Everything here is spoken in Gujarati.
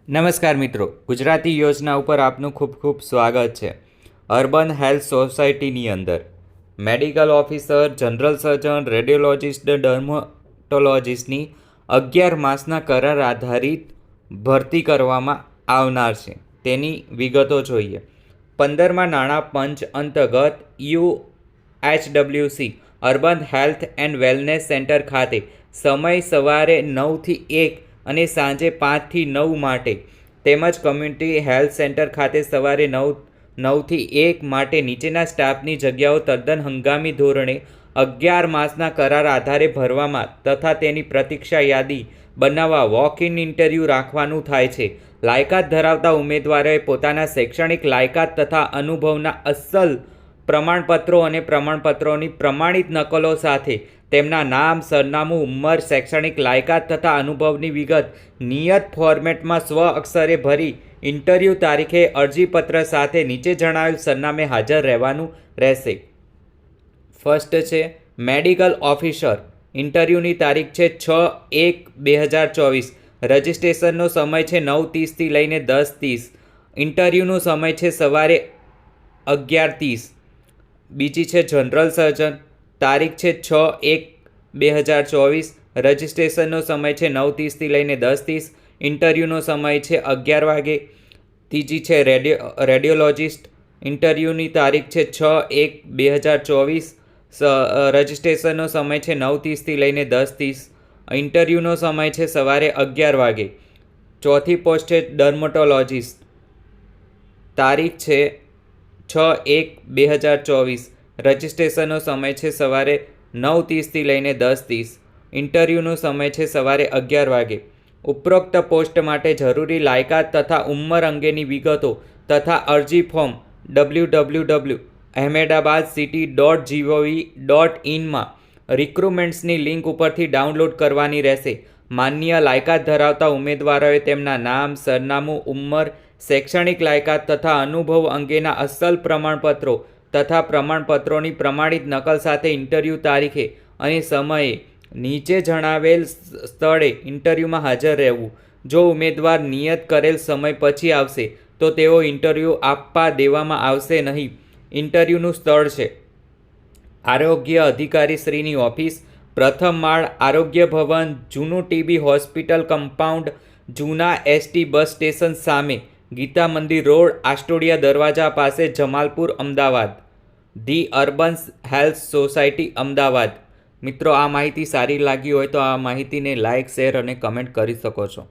નમસ્કાર મિત્રો, ગુજરાતી યોજના ઉપર આપનું ખૂબ ખૂબ સ્વાગત છે. અર્બન હેલ્થ સોસાયટીની અંદર medical officer, general surgeon, radiologist, ડર્મટોલોજિસ્ટની 11 માસના કરાર આધારિત ભરતી કરવામાં આવનાર છે. તેની વિગતો જોઈએ. 15મા નાણાં પંચ અંતર્ગત UHWC urban health and wellness centre ખાતે સમય સવારે 9 થી 1 અને સાંજે 5 થી 9 માટે તેમજ કમ્યુનિટી હેલ્થ સેન્ટર ખાતે સવારે 9 થી 1 માટે નીચેના સ્ટાફની જગ્યાઓ તદ્દન હંગામી ધોરણે 11 માસના કરાર આધારે ભરવામાં તથા તેની પ્રતીક્ષા યાદી બનાવવા વોક ઇન ઇન્ટરવ્યૂ રાખવાનું થાય છે. લાયકાત ધરાવતા ઉમેદવારોએ પોતાના શૈક્ષણિક લાયકાત તથા અનુભવના અસલ પ્રમાણપત્રો અને પ્રમાણપત્રોની પ્રમાણિત નકલો સાથે તેમના નામ, સરનામું, ઉંમર, શૈક્ષણિક લાયકાત તથા અનુભવની વિગત નિયત ફોર્મેટમાં સ્વ અક્ષરે ભરી ઇન્ટરવ્યૂ તારીખે અરજીપત્ર સાથે નીચે જણાવેલ સરનામે હાજર રહેવાનું રહેશે. ફર્સ્ટ છે મેડિકલ ઓફિસર. ઇન્ટરવ્યૂની તારીખ છે 6/1/2024. રજિસ્ટ્રેશનનો સમય છે 9:30 લઈને 10:30. ઇન્ટરવ્યૂનો સમય છે સવારે 11:30. બીજી છે જનરલ સર્જન. તારીખ છે 6/1/2024. રજિસ્ટ્રેશનનો સમય છે 9:30 લઈને 10:30. ઇન્ટરવ્યૂનો સમય છે 11 વાગે. ત્રીજી છે રેડિયોલોજિસ્ટ. ઇન્ટરવ્યૂની તારીખ છે 6/1/2024. રજિસ્ટ્રેશનનો સમય છે 9:30 લઈને 10:30. ઇન્ટરવ્યૂનો સમય છે સવારે 11 વાગે. ચોથી પોસ્ટ છે ડર્મટોલોજિસ્ટ. તારીખ છે 6/1/2024. રજિસ્ટ્રેશનનો સમય છે સવારે 9:30 લઈને 10:30. ઇન્ટરવ્યૂનો સમય છે સવારે 11 વાગે. ઉપરોક્ત પોસ્ટ માટે જરૂરી લાયકાત તથા ઉંમર અંગેની વિગતો તથા અરજી ફોર્મ www.ahmedabadcity.gov.in માં રિક્રુટમેન્ટ્સની લિંક ઉપરથી ડાઉનલોડ કરવાની રહેશે. માન્ય લાયકાત ધરાવતા ઉમેદવારોએ તેમના નામ, સરનામું, ઉંમર, શૈક્ષણિક લાયકાત તથા અનુભવ અંગેના અસલ પ્રમાણપત્રો તથા પ્રમાણપત્રોની પ્રમાણિત નકલ સાથે ઇન્ટરવ્યૂ તારીખે અને સમયે નીચે જણાવેલ સ્થળે ઇન્ટરવ્યૂમાં હાજર રહેવું. જો ઉમેદવાર નિયત કરેલ સમય પછી આવશે તો તેઓ ઇન્ટરવ્યૂ આપવા દેવામાં આવશે નહીં. ઇન્ટરવ્યૂનું સ્થળ છે આરોગ્ય અધિકારી શ્રીની ઓફિસ, પ્રથમ માળ, આરોગ્ય ભવન, જૂનું ટીબી હોસ્પિટલ કમ્પાઉન્ડ, જૂના એસટી બસ સ્ટેશન સામે, ગીતા મંદિર રોડ, આસ્ટોડિયા દરવાજા પાસે, Jamalpur, Ahmedabad. The urban health society, Ahmedabad. મિત્રો, આ માહિતી સારી લાગી હોય તો આ માહિતીને લાઇક, શેર અને કમેન્ટ કરી શકો છો.